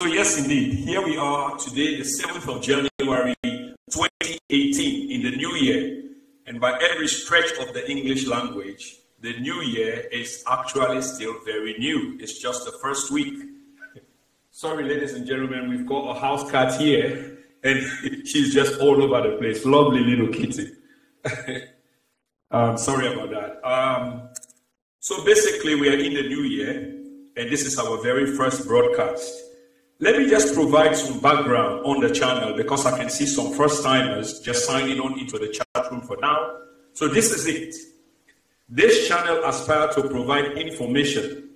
So yes, indeed, here we are today, the 7th of January, 2018, in the new year. And by every stretch of the English language, the new year is actually still very new. It's just the first week. Sorry, ladies and gentlemen, we've got a house cat here, and she's just all over the place. Lovely little kitty. Sorry about that. So basically, we are in the new year, and this is our very first broadcast. Let me just provide some background on the channel because I can see some first-timers just signing on into the chat room for now. So this is it. This channel aspires to provide information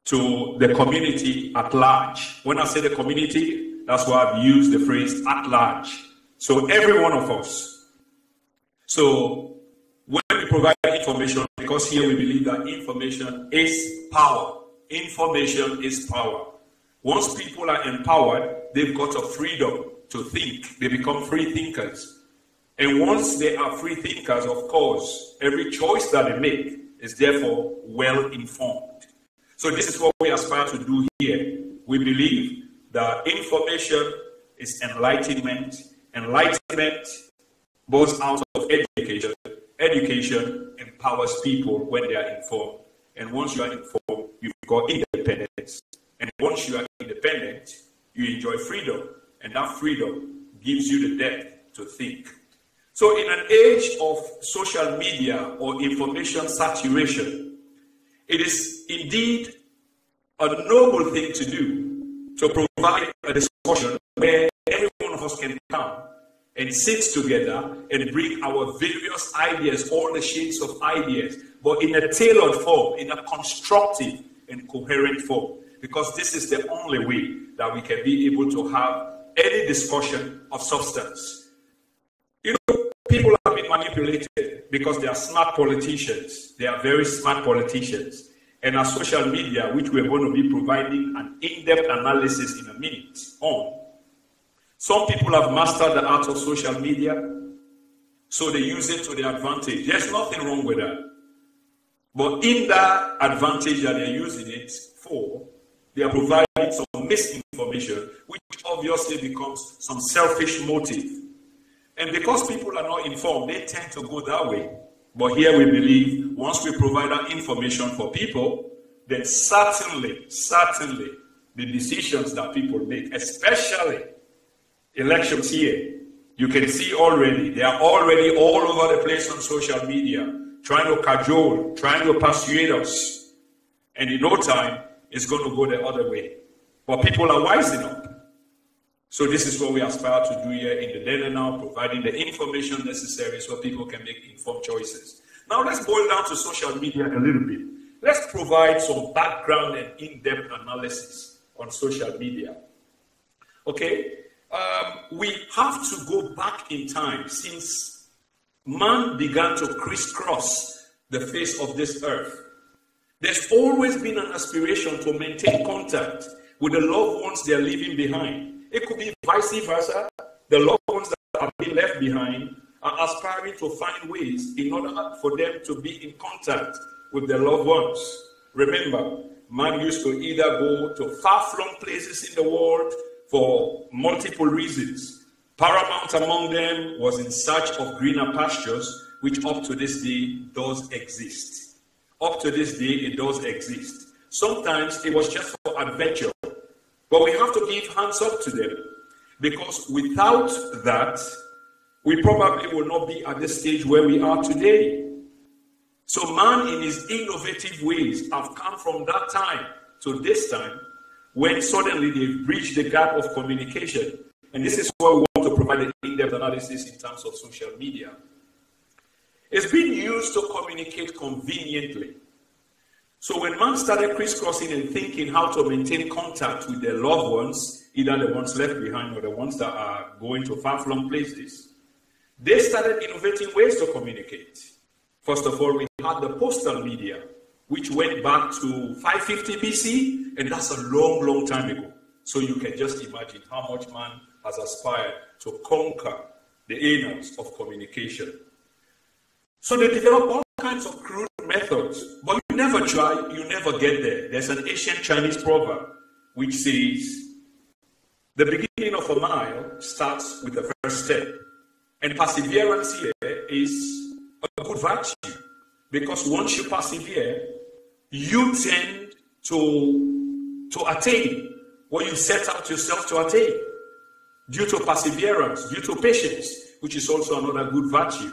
to the community at large. When I say the community, that's why I've used the phrase at large. So every one of us. So when we provide information, because here we believe that information is power. Information is power. Once people are empowered, they've got a freedom to think. They become free thinkers. And once they are free thinkers, of course, every choice that they make is therefore well informed. So this is what we aspire to do here. We believe that information is enlightenment. Enlightenment goes out of education. Education empowers people when they are informed. And once you are informed, you've got independence. And once you are independent, you enjoy freedom. And that freedom gives you the depth to think. So in an age of social media or information saturation, it is indeed a noble thing to do to provide a discussion where every one of us can come and sit together and bring our various ideas, all the shades of ideas, but in a tailored form, in a constructive and coherent form. Because this is the only way that we can be able to have any discussion of substance. You know, people have been manipulated because they are smart politicians. They are very smart politicians. And our social media, which we're going to be providing an in-depth analysis in a minute on, some people have mastered the art of social media, so they use it to their advantage. There's nothing wrong with that. But in that advantage that they're using it for, they are providing some misinformation, which obviously becomes some selfish motive. And because people are not informed, they tend to go that way. But here we believe once we provide that information for people, then certainly, the decisions that people make, especially elections here, you can see already, they are already all over the place on social media, trying to cajole, trying to persuade us. And in no time, it's going to go the other way. But people are wising up. So this is what we aspire to do here in the then and now, providing the information necessary so people can make informed choices. Now let's boil down to social media a little bit. Let's provide some background and in-depth analysis on social media. Okay? We have to go back in time since man began to crisscross the face of this earth. There's always been an aspiration to maintain contact with the loved ones they are leaving behind. It could be vice versa. The loved ones that have been left behind are aspiring to find ways in order for them to be in contact with their loved ones. Remember, man used to either go to far-flung places in the world for multiple reasons. Paramount among them was in search of greener pastures, which up to this day does exist. Up to this day, it does exist. Sometimes it was just for adventure. But we have to give hands up to them. Because without that, we probably will not be at the stage where we are today. So man in his innovative ways have come from that time to this time when suddenly they've bridged the gap of communication. And this is why we want to provide an in-depth analysis in terms of social media. It's been used to communicate conveniently. So when man started crisscrossing and thinking how to maintain contact with their loved ones, either the ones left behind or the ones that are going to far-flung places, they started innovating ways to communicate. First of all, we had the postal media, which went back to 550 BC, and that's a long, long time ago. So you can just imagine how much man has aspired to conquer the annals of communication. So they developed all kinds of crude methods, but you never try, you never get there. There's an ancient Chinese proverb which says, The beginning of a mile starts with the first step. And perseverance here is a good virtue, because once you persevere, you tend to attain what you set out yourself to attain, due to perseverance, due to patience, which is also another good virtue.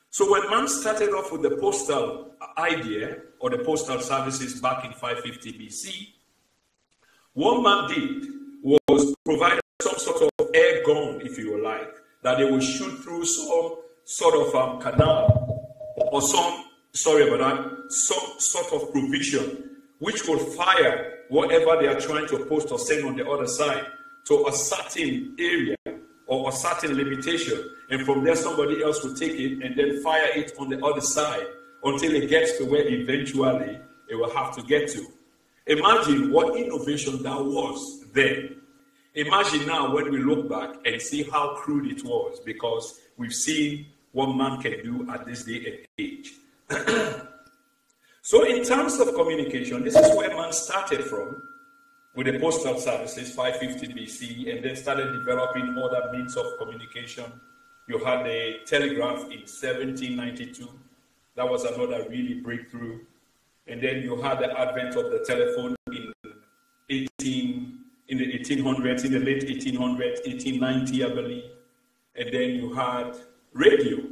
So when man started off with the postal idea, or the postal services back in 550 BC, what man did was provide some sort of air gun, if you like, that they will shoot through some sort of canal, or some sort of provision, which will fire whatever they are trying to post or send on the other side to a certain area or a certain limitation, and from there somebody else will take it and then fire it on the other side until it gets to where eventually it will have to get to. Imagine what innovation that was then. Imagine now when we look back and see how crude it was, because we've seen what man can do at this day and age. So in terms of communication, this is where man started from, with the postal services, 550 BC, and then started developing other means of communication. You had the telegraph in 1792. That was another really breakthrough. And then you had the advent of the telephone in the 1800s, in the late 1800s, 1890, I believe. And then you had radio.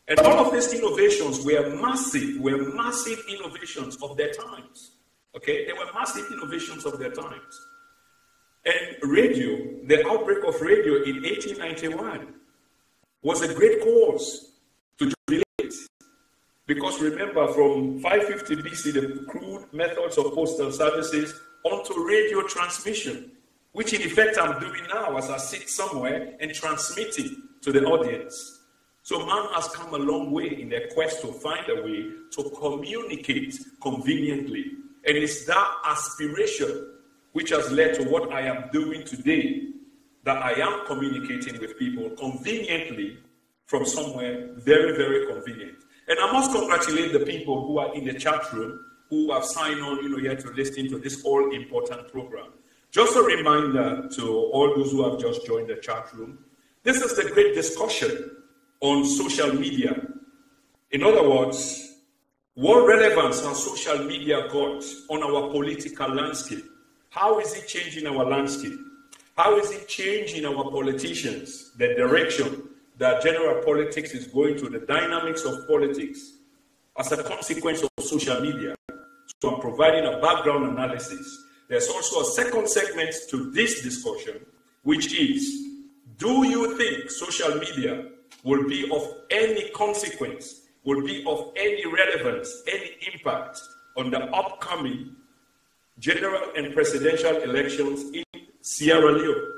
And all of these innovations were massive innovations of their times. Okay, they were massive innovations of their times. And radio, the outbreak of radio in 1891 was a great cause to jubilate. Because remember, from 550 BC, the crude methods of postal services onto radio transmission, which in effect I'm doing now as I sit somewhere and transmitting to the audience. So man has come a long way in their quest to find a way to communicate conveniently. And it's that aspiration which has led to what I am doing today, that I am communicating with people conveniently from somewhere very, very convenient. And I must congratulate the people who are in the chat room, who have signed on, here to listen to this all-important program. Just a reminder to all those who have just joined the chat room, this is the great discussion on social media. In other words, what relevance has social media got on our political landscape? How is it changing our landscape? How is it changing our politicians, the direction that general politics is going to, the dynamics of politics as a consequence of social media? So I'm providing a background analysis. There's also a second segment to this discussion, which is, do you think social media will be of any consequence, will be of any relevance, any impact on the upcoming general and presidential elections in Sierra Leone?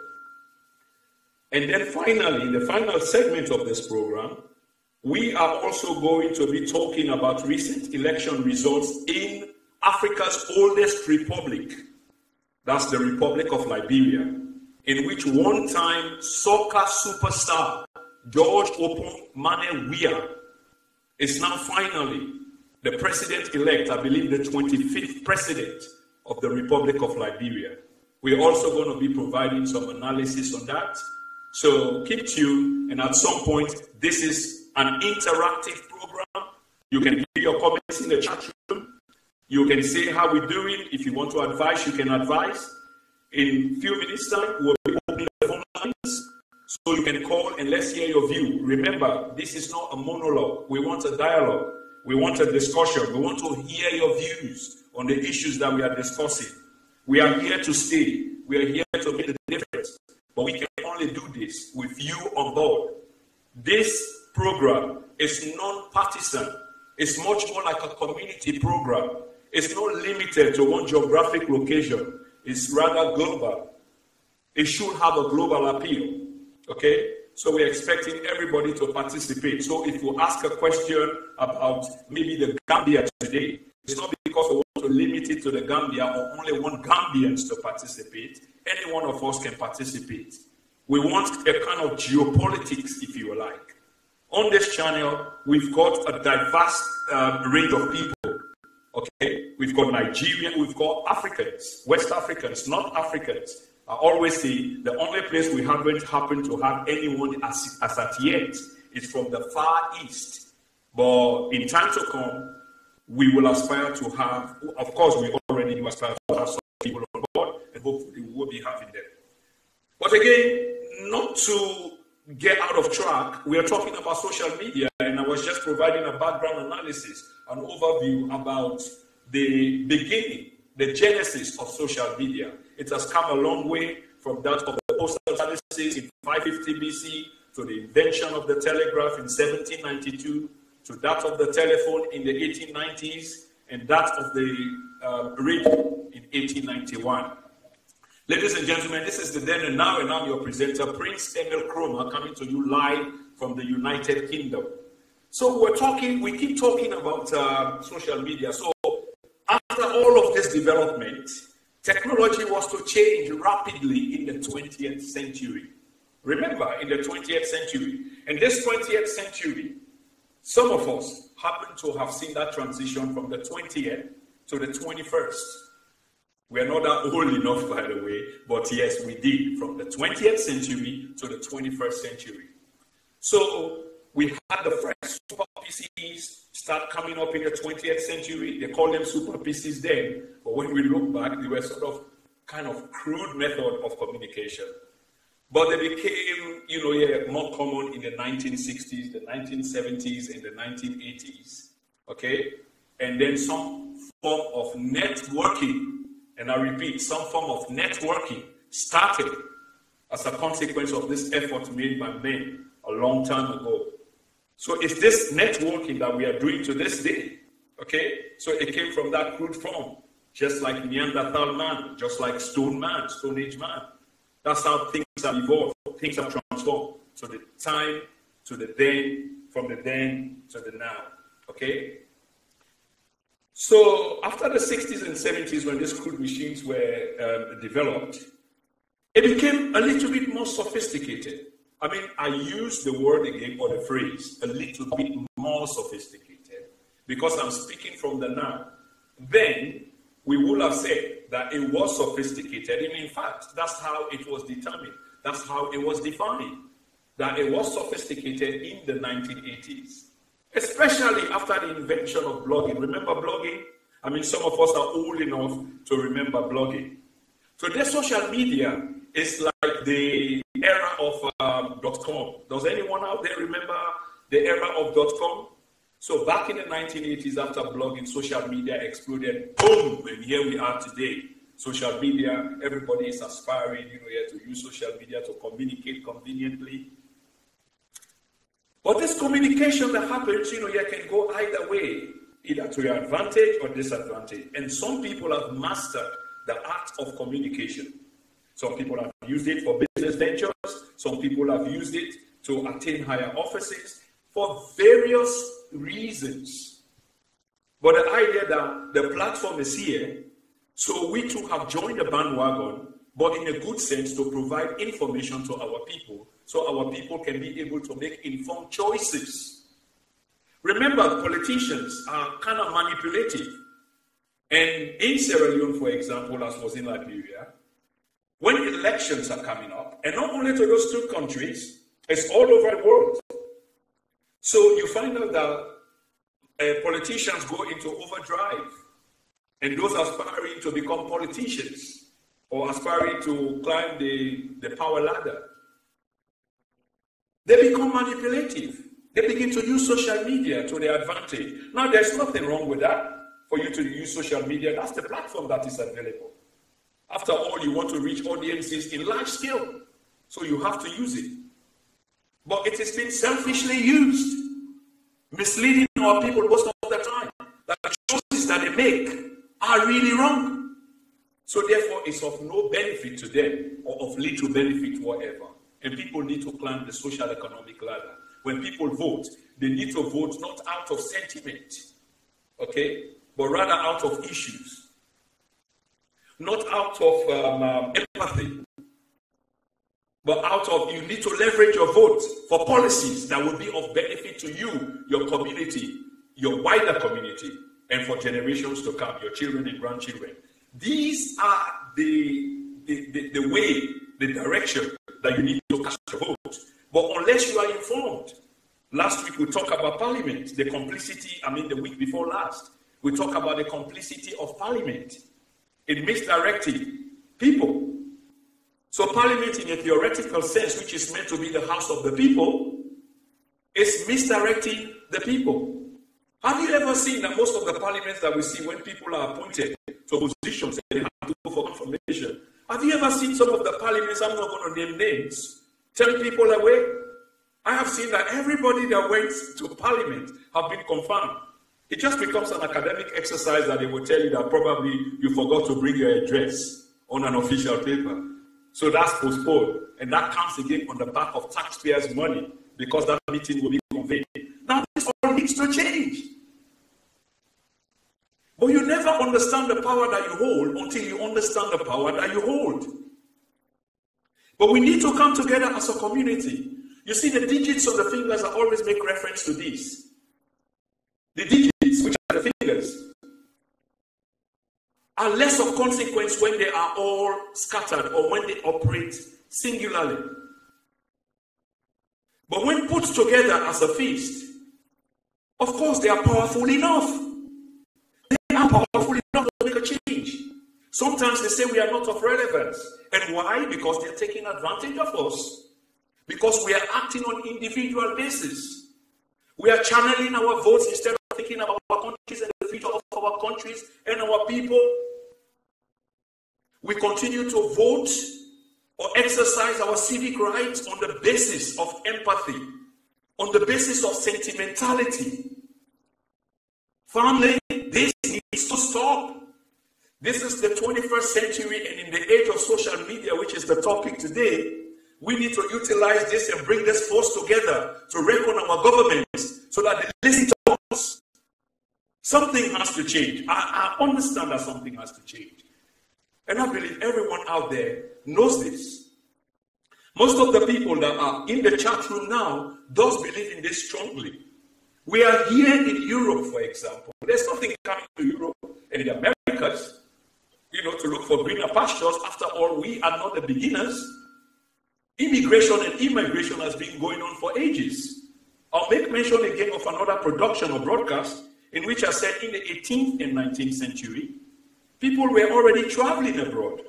And then finally, in the final segment of this program, we are also going to be talking about recent election results in Africa's oldest republic. That's the Republic of Liberia, in which one-time soccer superstar George Mane Weah is now finally the president-elect, I believe the 25th president of the Republic of Liberia. We're also going to be providing some analysis on that. So keep tuned, and at some point, this is an interactive program. You can give your comments in the chat room. You can say how we're doing. If you want to advise, you can advise. In a few minutes' time, we'll be opening the phone lines, so you can call and let's hear your view. Remember, this is not a monologue. We want a dialogue. We want a discussion. We want to hear your views on the issues that we are discussing. We are here to stay. We are here to make the difference. But we can only do this with you on board. This program is non-partisan. It's much more like a community program. It's not limited to one geographic location. It's rather global. It should have a global appeal. Okay? So we're expecting everybody to participate. So if you ask a question about maybe the Gambia today, it's not because we want to limit it to the Gambia or only want Gambians to participate. Any one of us can participate. We want a kind of geopolitics, if you like. On this channel, we've got a diverse range of people. Okay? We've got Nigerian, we've got Africans, West Africans, North Africans, I always say the only place we haven't happened to have anyone as at yet is from the Far East. But in time to come, we will aspire to have, of course, we already do aspire to have some people on board, and hopefully we will be having them. But again, not to get out of track, we are talking about social media, and I was just providing a background analysis, an overview about the beginning, the genesis of social media. It has come a long way from that of the postal services in 550 BC to the invention of the telegraph in 1792 to that of the telephone in the 1890s and that of the radio in 1891. Ladies and gentlemen, this is the then and now, and I'm your presenter, Prince Emil Kroma, coming to you live from the United Kingdom. So we keep talking about social media. So after all of this development, technology was to change rapidly in the 20th century. Remember, in the 20th century. And this 20th century, some of us happen to have seen that transition from the 20th to the 21st. We are not that old enough, by the way, but yes, we did, from the 20th century to the 21st century. So we had the first super PCs start coming up in the 20th century. They called them super PCs then, but when we look back, they were sort of kind of crude method of communication. But they became, more common in the 1960s, the 1970s, and the 1980s, okay? And then some form of networking, and I repeat, some form of networking started as a consequence of this effort made by men a long time ago. So it's this networking that we are doing to this day, okay? So it came from that crude form, just like Neanderthal man, just like Stone man, Stone Age man. That's how things have evolved, things have transformed. So the time to the then, from the then to the now, okay? So after the 60s and 70s, when these crude machines were developed, it became a little bit more sophisticated. I mean, I use the word again, or the phrase, a little bit more sophisticated, because I'm speaking from the now. Then, we would have said that it was sophisticated, and in fact, that's how it was determined. That's how it was defined, that it was sophisticated in the 1980s, especially after the invention of blogging. Remember blogging? I mean, some of us are old enough to remember blogging. Today, social media is like the era of .com. Does anyone out there remember the era of .com? So back in the 1980s, after blogging, social media exploded. Boom! And here we are today. Social media, everybody is aspiring, to use social media to communicate conveniently. But this communication that happens, can go either way, either to your advantage or disadvantage. And some people have mastered the art of communication. Some people have used it for business ventures. Some people have used it to attain higher offices for various reasons. But the idea that the platform is here, so we too have joined the bandwagon, but in a good sense to provide information to our people, so our people can be able to make informed choices. Remember, politicians are kind of manipulative. And in Sierra Leone, for example, as was in Liberia, when elections are coming up, and not only to those two countries, it's all over the world. So you find out that politicians go into overdrive, and those aspiring to become politicians or aspiring to climb the power ladder, they become manipulative. They begin to use social media to their advantage. Now, there's nothing wrong with that. For you to use social media, that's the platform that is available. After all, you want to reach audiences in large scale, so you have to use it. But it is being selfishly used, misleading our people most of the time. That the choices that they make are really wrong. So therefore, it's of no benefit to them, or of little benefit whatever. And people need to climb the social economic ladder. When people vote, they need to vote not out of sentiment, okay, but rather out of issues. Not out of empathy, but out of, you need to leverage your vote for policies that will be of benefit to you, your community, your wider community, and for generations to come, your children and grandchildren. These are the the way, the direction that you need to cast your vote. But unless you are informed, last week we talked about Parliament, the complicity, the week before last, we talked about the complicity of Parliament in misdirecting people. So Parliament, in a theoretical sense, which is meant to be the house of the people, is misdirecting the people. Have you ever seen that most of the parliaments that we see, when people are appointed to positions and they have to go for confirmation, have you ever seen some of the parliaments, I'm not going to name names, turn people away? I have seen that everybody that went to parliament have been confirmed. It just becomes an academic exercise that they will tell you that probably you forgot to bring your address on an official paper. So that's postponed. And that comes again on the back of taxpayers' money because that meeting will be convened. Now this all needs to change. But you never understand the power that you hold until you understand the power that you hold. But we need to come together as a community. You see, the digits on the fingers, I always make reference to this. The digits, which are the fingers, are less of consequence when they are all scattered or when they operate singularly. But when put together as a fist, of course they are powerful enough. They are powerful enough to make a change. Sometimes they say we are not of relevance. And why? Because they are taking advantage of us. Because we are acting on individual basis. We are channeling our votes instead of thinking about our countries and the future of our countries and our people. We continue to vote or exercise our civic rights on the basis of empathy, on the basis of sentimentality. Family, this needs to stop. This is the 21st century, and in the age of social media, which is the topic today, we need to utilize this and bring this force together to reckon our governments so that they listen to us. Something has to change. I understand that something has to change. And I believe everyone out there knows this. Most of the people that are in the chat room now does believe in this strongly. We are here in Europe, for example. There's nothing coming to Europe and in the Americas, to look for greener pastures. After all, we are not the beginners. Immigration and immigration has been going on for ages. I'll make mention again of another production or broadcast in which I said in the 18th and 19th century, people were already traveling abroad.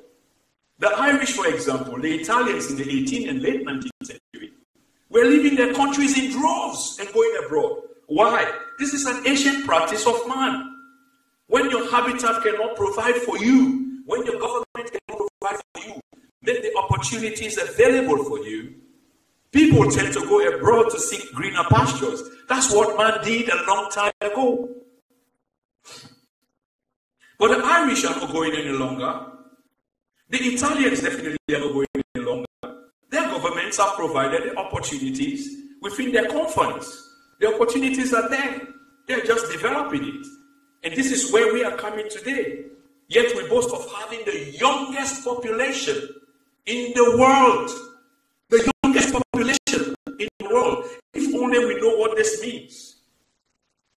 The Irish, for example, the Italians in the 18th and late 19th century, were leaving their countries in droves and going abroad. Why? This is an ancient practice of man. When your habitat cannot provide for you, when your government cannot provide for you, then the opportunities available for you, people tend to go abroad to seek greener pastures. That's what man did a long time ago. But the Irish are not going any longer. The Italians definitely are not going any longer. Their governments have provided the opportunities within their confines. The opportunities are there. They're just developing it. And this is where we are coming today. Yet we boast of having the youngest population in the world. The youngest population in the world. If only we know what this means.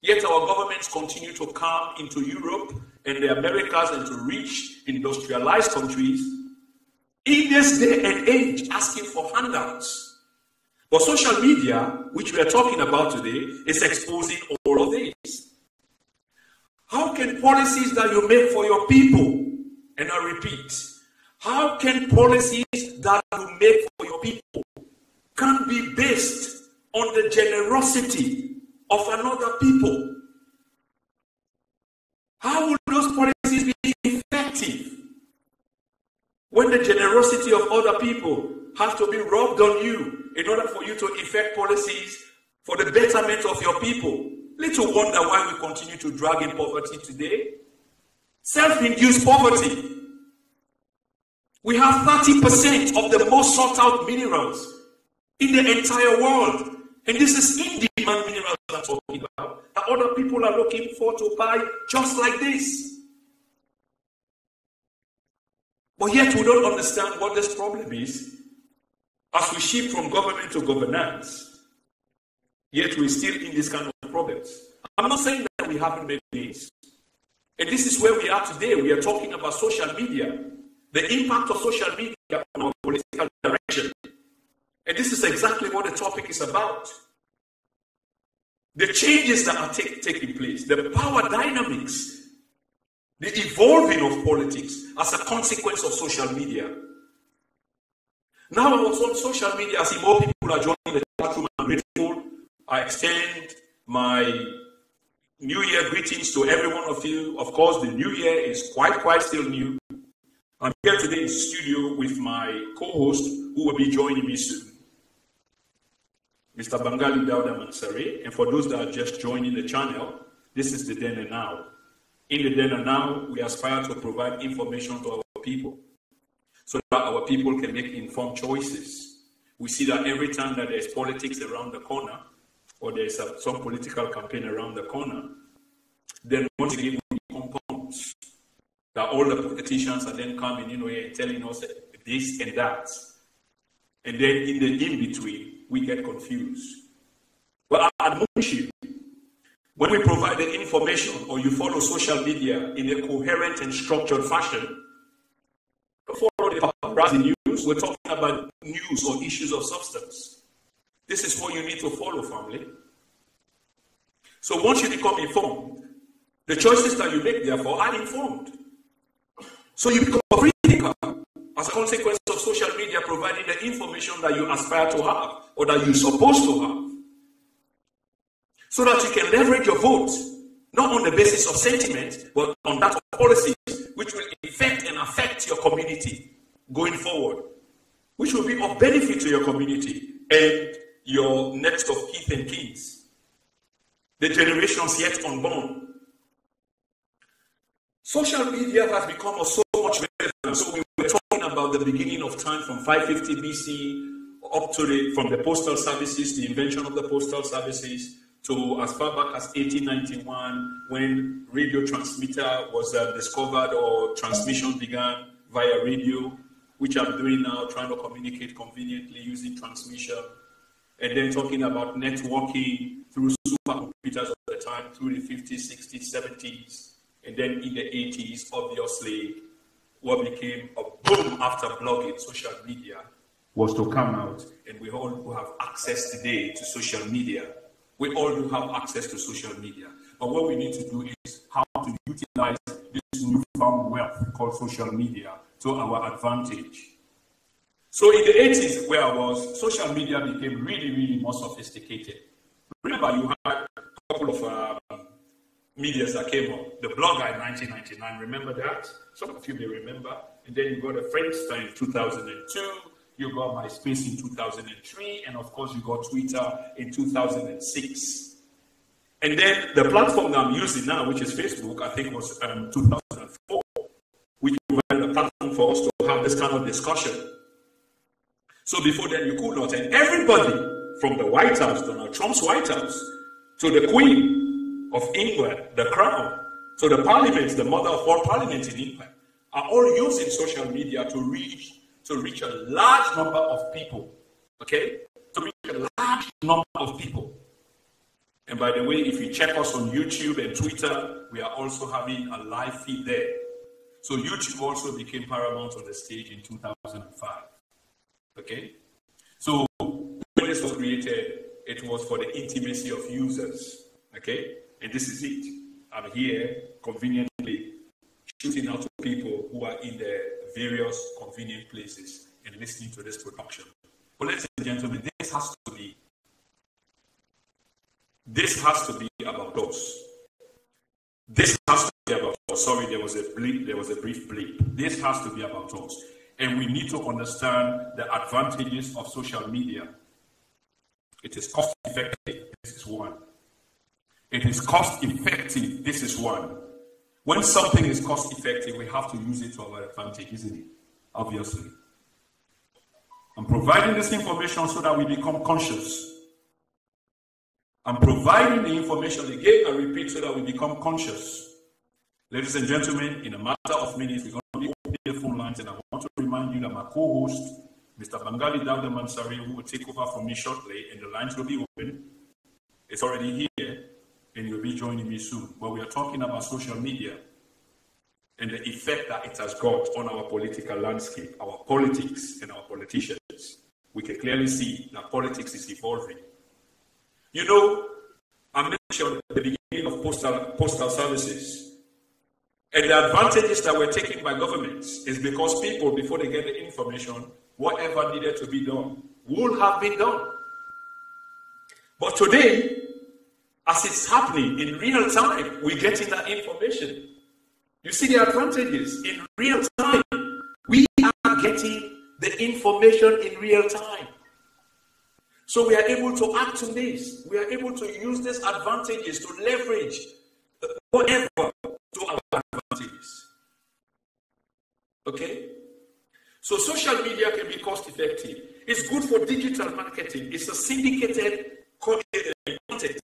Yet our governments continue to come into Europe and the Americas and to rich industrialized countries in this day and age asking for handouts. But social media, which we are talking about today, is exposing all of this. How can policies that you make for your people, and I repeat, how can policies that you make for your people can be based on the generosity of another people? How will those policies be effective when the generosity of other people has to be rubbed on you in order for you to effect policies for the betterment of your people? Little wonder why we continue to drag in poverty today. Self-induced poverty. We have 30% of the most sought out minerals in the entire world. And this is in-demand minerals I'm talking about, that other people are looking for to buy just like this. But yet we don't understand what this problem is as we shift from government to governance. Yet we're still in this kind of problems. I'm not saying that we haven't made gains. And this is where we are today. We are talking about social media. the impact of social media on our political direction. And this is exactly what the topic is about. The changes that are taking place, the power dynamics, the evolving of politics as a consequence of social media. Now I was on social media, I see more people are joining the chat room. I'm grateful. I extend my New Year greetings to every one of you. Of course, the New Year is quite still new. I'm here today in the studio with my co-host who will be joining me soon, Mr. Bangali Dauda Mansari. And for those that are just joining the channel, this is the Then and Now. In the Then and Now, we aspire to provide information to our people so that our people can make informed choices. We see that every time that there's politics around the corner, or there's some political campaign around the corner, then once again we become pawns. That all the politicians are then coming, and telling us this and that. And then in the in-between, we get confused. But I admonish you, when we provide the information or you follow social media in a coherent and structured fashion, follow the paparazzi news. We're talking about news or issues of substance. This is what you need to follow, family. So once you become informed, the choices that you make, therefore, are informed. So you become a free thinker as a consequence of social media providing the information that you aspire to have or that you're supposed to have. So that you can leverage your vote, not on the basis of sentiment, but on that of policies, which will affect your community going forward, which will be of benefit to your community and your next of kith and kins, the generations yet unborn. Social media has become of so much relevance. So we were talking about the beginning of time from 550 BC up to from the postal services, the invention of the postal services, to as far back as 1891 when radio transmitter was discovered or transmission began via radio, which I'm doing now, trying to communicate conveniently using transmission. And then talking about networking through supercomputers of the time, through the 50s, 60s, 70s. And then in the 80s, obviously, what became a boom after blogging, social media, was to come out. And we all who have access today to social media. We all do have access to social media. But what we need to do is how to utilize this newfound wealth called social media to our advantage. So in the 80s, where I was, social media became really more sophisticated. Remember, you had a couple of medias that came up. The Blogger in 1999, remember that? Some of you may remember. And then you got a Friendster in 2002. You got MySpace in 2003. And of course, you got Twitter in 2006. And then the platform that I'm using now, which is Facebook, I think was 2004, which provided a platform for us to have this kind of discussion. So before then, you could not. And everybody from the White House, Donald Trump's White House, to the Queen of England, the Crown, to the Parliament, the mother of all parliaments in England, are all using social media to reach a large number of people. Okay? To reach a large number of people. And by the way, if you check us on YouTube and Twitter, we are also having a live feed there. So YouTube also became paramount on the stage in 2005. Okay? So when this was created, it was for the intimacy of users. Okay? And this is it. I'm here conveniently shooting out to people who are in their various convenient places and listening to this production. But ladies and gentlemen, this has to be about us. This has to be about us. Sorry, there was a brief bleep. This has to be about us. And we need to understand the advantages of social media. It is cost effective. This is one. It is cost effective. This is one. When something is cost effective, we have to use it to our advantage, isn't it? Obviously. I'm providing this information so that we become conscious. I'm providing the information again and repeat so that we become conscious. Ladies and gentlemen, in a matter of minutes, we're going to be opening the phone lines, and I want to remind you that my co-host, Mr. Bangali Dauda Mansari, who will take over from me shortly, and the lines will be open. It's already here, and you'll be joining me soon. But we are talking about social media. and the effect that it has got on our political landscape, our politics, and our politicians. We can clearly see that politics is evolving. You know, I mentioned at the beginning of postal services, and the advantages that were taken by governments is because people, before they get the information, whatever needed to be done would have been done. But today, as it's happening in real time, we're getting that information. You see the advantages in real time. We are getting the information in real time. So we are able to act on this. We are able to use these advantages to leverage whatever to our advantages. Okay? So social media can be cost effective. It's good for digital marketing. It's a syndicated content.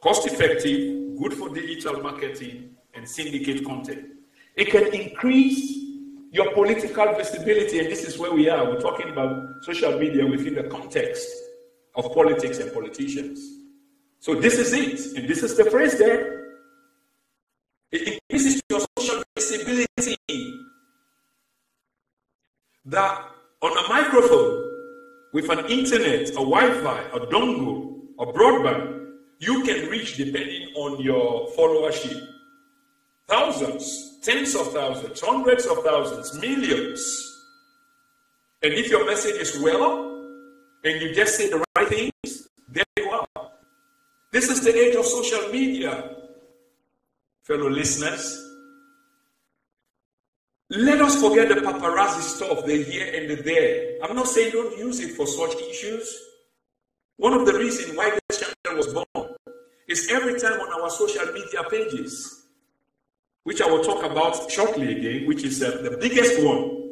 Cost effective, good for digital marketing, and syndicate content. It can increase your political visibility, and this is where we are. We're talking about social media within the context of politics and politicians. So this is it, and this is the phrase there. It increases your social visibility. That on a microphone, with an internet, a Wi-Fi, a dongle, a broadband, you can reach, depending on your followership, thousands, tens of thousands, hundreds of thousands, millions. And if your message is well, and you just say the right things, there you are. This is the age of social media, fellow listeners. Let us forget the paparazzi stuff, the here and the there. I'm not saying don't use it for such issues. One of the reasons why this channel was born is every time on our social media pages, which I will talk about shortly again, which is the biggest one,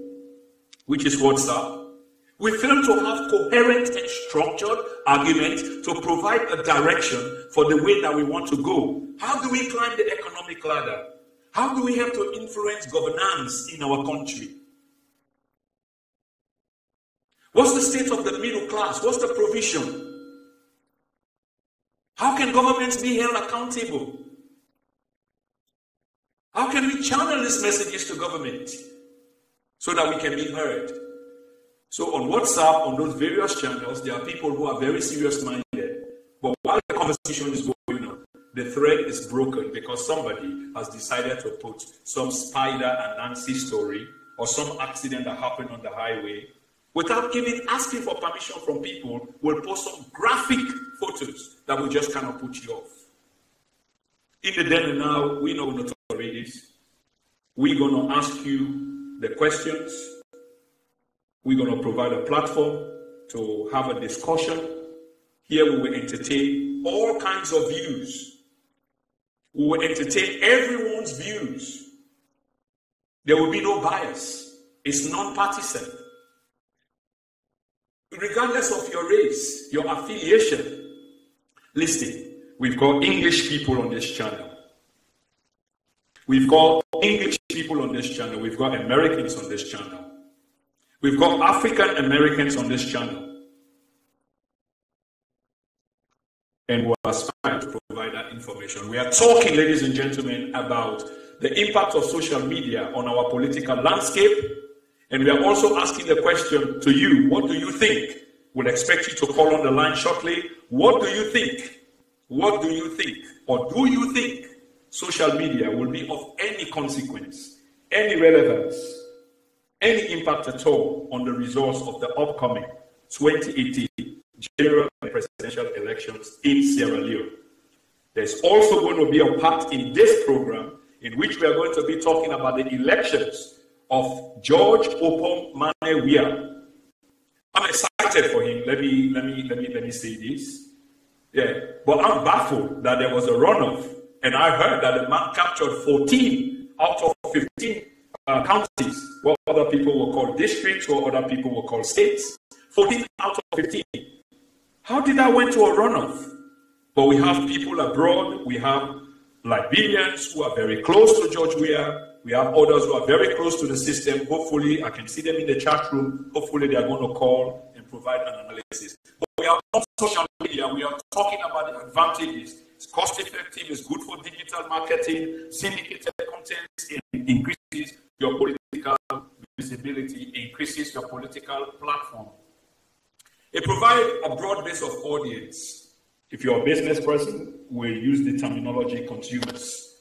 which is WhatsApp. We fail to have coherent and structured argument to provide a direction for the way that we want to go. How do we climb the economic ladder? How do we have to influence governance in our country? What's the state of the middle class? What's the provision? How can governments be held accountable? How can we channel these messages to government so that we can be heard? So on WhatsApp, on those various channels, there are people who are very serious-minded. But while the conversation is going on, the thread is broken because somebody has decided to put some Spider and Nancy story or some accident that happened on the highway without asking for permission from people, will post some graphic photos that will just kind of put you off. In the then and now, we're not going to tolerate this. We're going to ask you the questions. We're going to provide a platform to have a discussion. Here we will entertain all kinds of views. We will entertain everyone's views. There will be no bias. It's non-partisan. Regardless of your race, your affiliation. Listen, we've got English people on this channel. We've got English people on this channel. We've got Americans on this channel. We've got African Americans on this channel. And we aspire to provide that information. We are talking, ladies and gentlemen, about the impact of social media on our political landscape. And we are also asking the question to you, what do you think? We'll expect you to call on the line shortly. What do you think? What do you think? Or do you think social media will be of any consequence, any relevance, any impact at all on the results of the upcoming 2018 general and presidential elections in Sierra Leone? There's also going to be a part in this program in which we are going to be talking about the elections of George Opom Mane. I'm excited for him. Let me say this. Yeah, but I'm baffled that there was a runoff, and I heard that the man captured 14 out of 15 counties, what other people will call districts, or other people will call states. 14 out of 15. How did that went to a runoff? But we have people abroad. We have Liberians who are very close to George Weah. We have others who are very close to the system. Hopefully, I can see them in the chat room. Hopefully, they are going to call and provide an analysis. But we are on social media. We are talking about the advantages. It's cost effective. It's good for digital marketing, syndicated content. competence, it increases your political visibility, increases your political platform. It provides a broad base of audience. If you're a business person, we'll use the terminology consumers.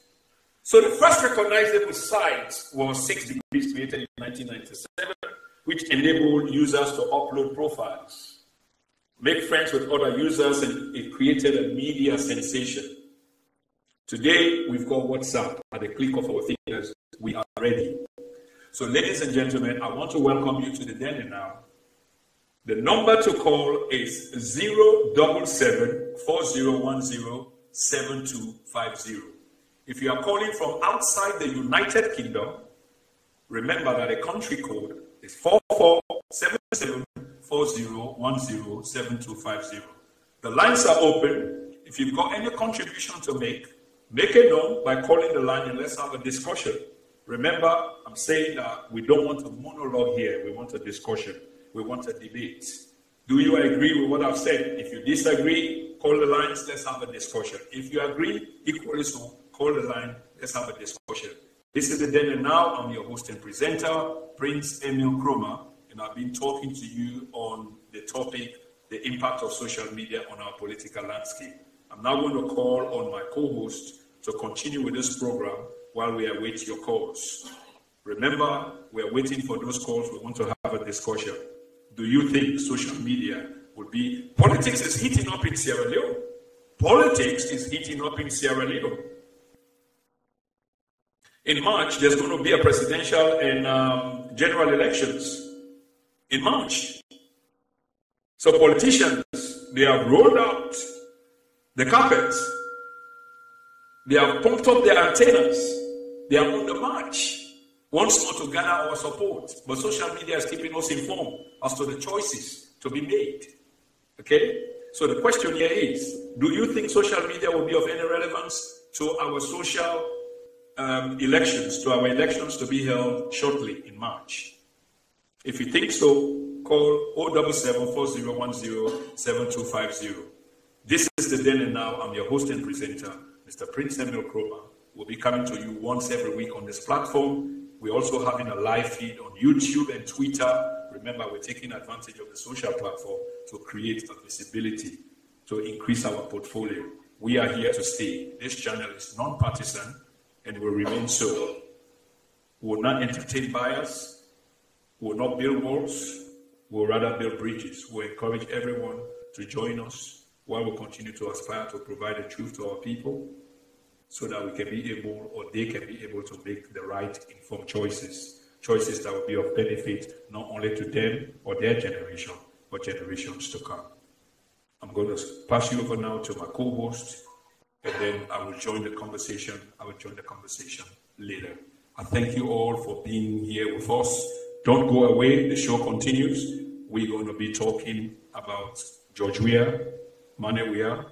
So the first recognizable site was 6 Degrees, created in 1997, which enabled users to upload profiles, make friends with other users, and it created a media sensation. Today, we've got WhatsApp. At the click of our fingers, we are ready. So, ladies and gentlemen, I want to welcome you to the Then and Now. The number to call is 077-4010-7250. If you are calling from outside the United Kingdom, remember that the country code is 4477-4010-7250. The lines are open. If you've got any contribution to make it known by calling the line and let's have a discussion. Remember, I'm saying that we don't want a monologue here. We want a discussion. We want a debate. Do you agree with what I've said? If you disagree, call the lines. Let's have a discussion. If you agree, equally so, call the line. Let's have a discussion. This is the Then and Now. I'm your host and presenter, Prince Emil Kroma, and I've been talking to you on the topic, the impact of social media on our political landscape. I'm now going to call on my co-host to continue with this program while we await your calls. Remember, we're waiting for those calls. We want to have a discussion. Do you think social media would be... Politics is heating up in Sierra Leone. Politics is heating up in Sierra Leone. In March, there's going to be a presidential and general elections. In March. So politicians, they have rolled out the carpets. They have pumped up their antennas. They are on the march once more to gather our support. But social media is keeping us informed as to the choices to be made. Okay? So the question here is, do you think social media will be of any relevance to our social elections, to our elections to be held shortly in March? If you think so, call 077-4010-7250. This is the Then and Now. I'm your host and presenter, Mr. Prince Emil Kroma. We'll be coming to you once every week on this platform. We're also having a live feed on YouTube and Twitter. Remember, we're taking advantage of the social platform to create a visibility, to increase our portfolio. We are here to stay. This channel is non-partisan and will remain so. We will not entertain bias. We will not build walls. We will rather build bridges. We encourage everyone to join us while we continue to aspire to provide the truth to our people so that we can be able, or they can be able, to make the right informed choices that will be of benefit not only to them or their generation, but generations to come. I'm going to pass you over now to my co-host, and then I will join the conversation. Later. I thank you all for being here with us. Don't go away. The show continues. We're going to be talking about George Weah, Mane Weah,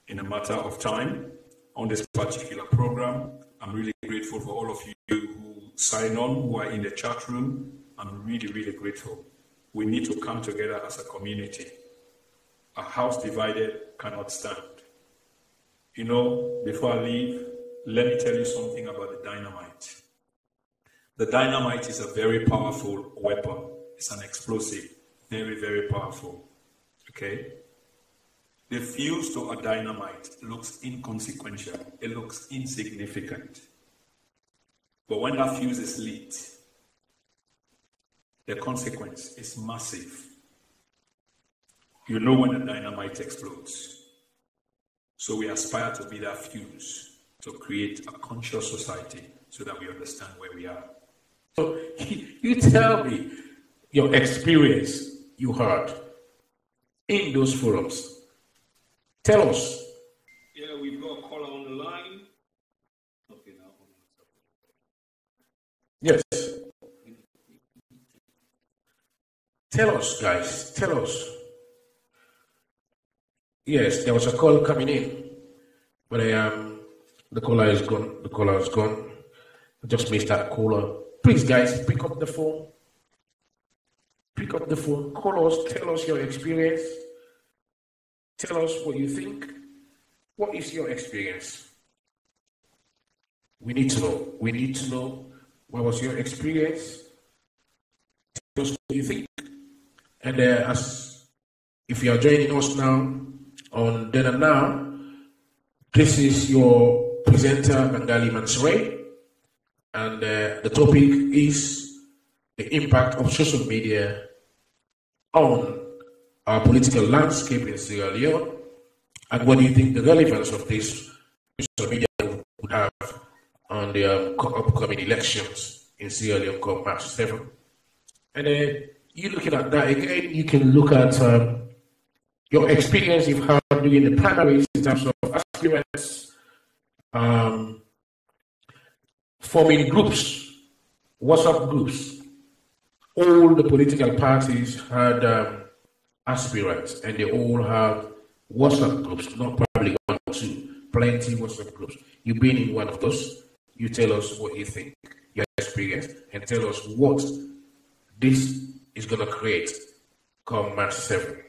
in a matter of time on this particular program. I'm really grateful for all of you who sign on, who are in the chat room. I'm really, really grateful. We need to come together as a community. A house divided cannot stand. You know, before I leave, let me tell you something about the dynamite. The dynamite is a very powerful weapon. It's an explosive, very, very powerful. Okay? The fuse to a dynamite looks inconsequential. It looks insignificant. But when that fuse is lit, the consequence is massive. You know when the dynamite explodes. So we aspire to be that fuse, to create a conscious society so that we understand where we are. So you tell me your experience you heard in those forums. Tell us. Yeah, we've got a caller on the line. Okay, now. Yes. Tell us, guys. Tell us. Yes, there was a call coming in, but the caller is gone. The caller is gone. I just missed that caller. Please, guys, pick up the phone. Pick up the phone. Call us. Tell us your experience. Tell us what you think. What is your experience? We need to know. We need to know what was your experience, just what you think. And as if you are joining us now on Then and Now, this is your presenter, Bengali Mansoure, and the topic is the impact of social media on our political landscape in Sierra Leone, and what do you think the relevance of this social media would have on the upcoming elections in Sierra Leone come March 7th. And you looking at that again, you can look at your experience you've had during the primaries in terms of aspirants, forming groups, WhatsApp groups. All the political parties had aspirants, and they all have WhatsApp groups, not probably one or two, plenty WhatsApp groups. You've been in one of those. You tell us what you think, your experience, and tell us what this is going to create come March 7th.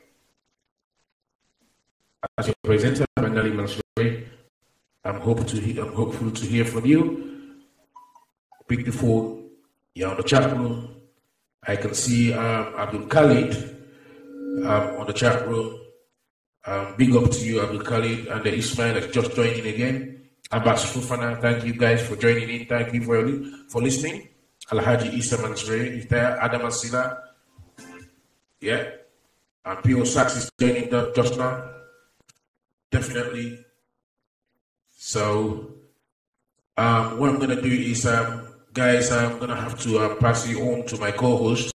As your presenter, Bengali Mansoure, I'm hopeful to hear from you. Pick the phone. You're on the chat room. I can see Abdul Khalid on the chat room. Big up to you, Abdul Khalid, and Ismail is just joining again. Abbas Fufana, thank you guys for joining in. Thank you for listening. Alhaji Isa Mansoure is there. Adam Asila. Yeah. And P.O. Sachs is joining just now. Definitely. So, what I'm going to do is, guys, I'm going to have to pass you on to my co-host,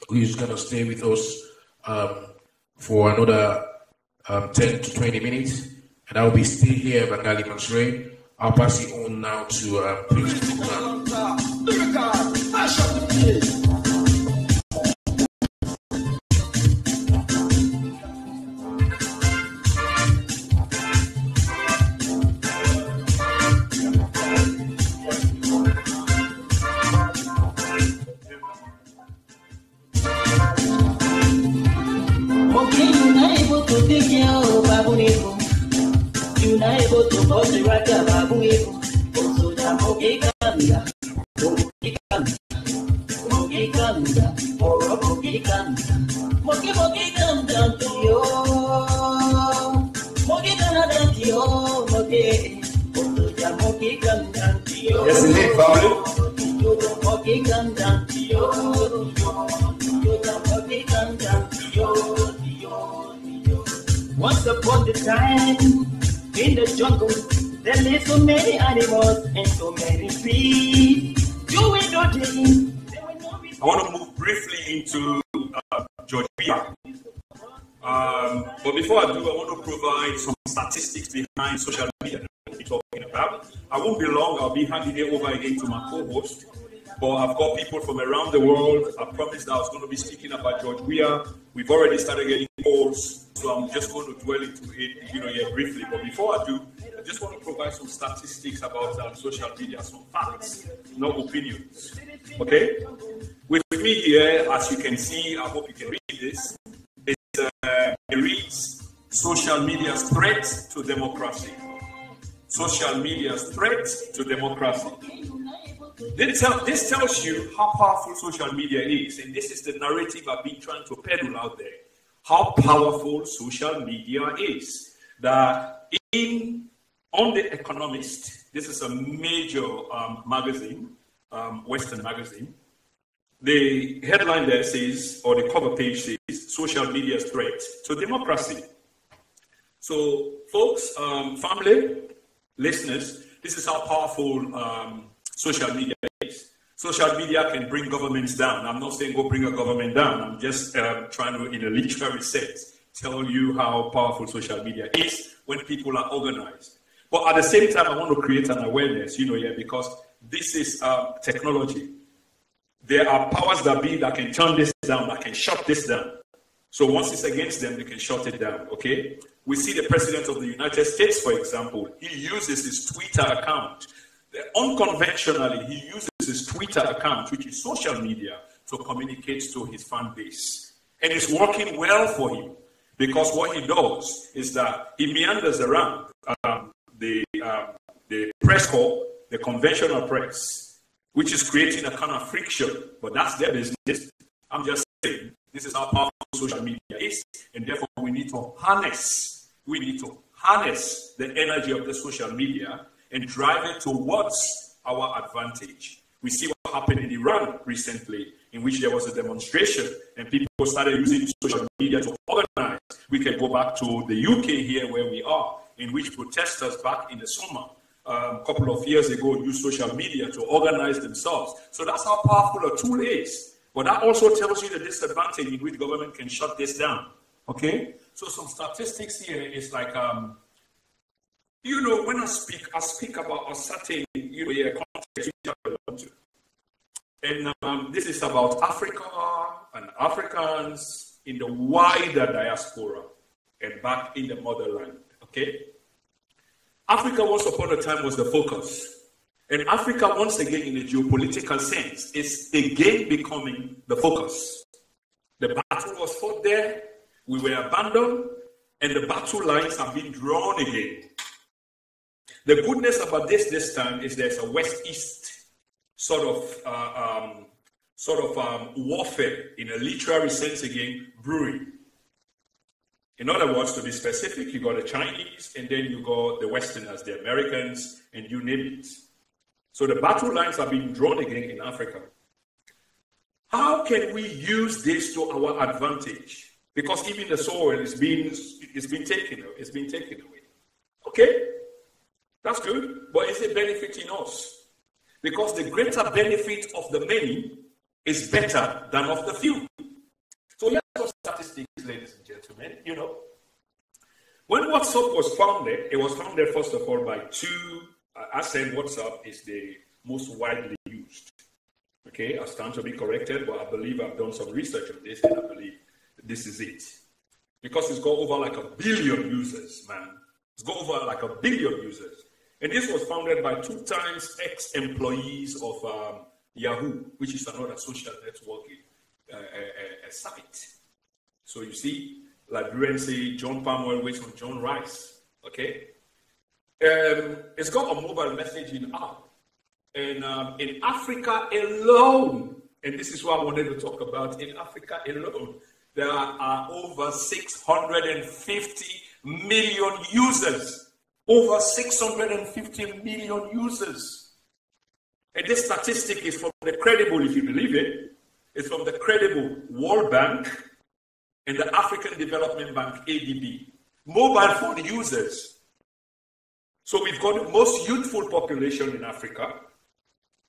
who is going to stay with us for another 10 to 20 minutes. And I'll be still here, Bengali Mansoure. I'll pass you on now to Prince. Yes, indeed, family. Once upon a time, in the jungle, there lived so many animals and so many trees. I want to move briefly into Georgia. But before I do, I want to provide some statistics behind social media that we'll be talking about. I won't be long. I'll be handing it over again to my co-host. But I've got people from around the world. I promised I was going to be speaking about George Weah. We've already started getting calls, so I'm just going to dwell into it, here briefly. But before I do, I just want to provide some statistics about social media, some facts, no opinions. Okay? With me here, as you can see, I hope you can read this. It reads, social media's threat to democracy. Social media's threat to democracy. This tells you how powerful social media is, and this is the narrative I've been trying to peddle out there. How powerful social media is. That on The Economist, this is a major magazine, Western magazine. The headline there says, or the cover page says, social media's threat to democracy. So, folks, family, listeners, this is how powerful social media is. Social media can bring governments down. I'm not saying go bring a government down. I'm just trying to, in a literary sense, tell you how powerful social media is when people are organized. But at the same time, I want to create an awareness, because this is technology. There are powers that be that can turn this down, that can shut this down. So once it's against them, they can shut it down, okay? We see the President of the United States, for example, he uses his Twitter account. Unconventionally, he uses his Twitter account, which is social media, to communicate to his fan base. And it's working well for him, because what he does is that he meanders around the the press corps, the conventional press, which is creating a kind of friction, but that's their business. I'm just saying, this is how powerful social media is, and therefore we need to harness the energy of the social media and drive it towards our advantage. We see what happened in Iran recently, in which there was a demonstration and people started using social media to organize. We can go back to the UK here where we are, in which protesters back in the summer, a couple of years ago, used social media to organize themselves. So that's how powerful a tool is. But that also tells you the disadvantage in which government can shut this down. Okay? So some statistics here is like, when I speak about a certain, context which I belong to. And this is about Africa and Africans in the wider diaspora and back in the motherland. Okay? Africa once upon a time was the focus. And Africa, once again, in a geopolitical sense, is again becoming the focus. The battle was fought there, we were abandoned, and the battle lines have been drawn again. The goodness about this time is there's a west-east sort of warfare in a literary sense again, brewing. In other words, to be specific, you got the Chinese, and then you got the Westerners, the Americans, and you name it. So the battle lines are being drawn again in Africa. How can we use this to our advantage? Because even the soil is being taken away. Okay, that's good, but is it benefiting us? Because the greater benefit of the many is better than of the few. So here's some statistics, ladies and gentlemen. When WhatsApp was founded, it was founded first of all by two. I said WhatsApp is the most widely used. Okay, I stand to be corrected, but I believe I've done some research on this, and I believe this is it. Because it's got over like 1 billion users, man. It's got over like 1 billion users. And this was founded by 2 times ex-employees of Yahoo, which is another social networking site. So you see, librarians say John Palmer waits on John Rice. Okay? It's got a mobile messaging app. And in Africa alone, and this is what I wanted to talk about, in Africa alone, there are over 650 million users. Over 650 million users. And this statistic is from the credible, if you believe it, it's from the credible World Bank and the African Development Bank, ADB. Mobile phone users. So we've got the most youthful population in Africa.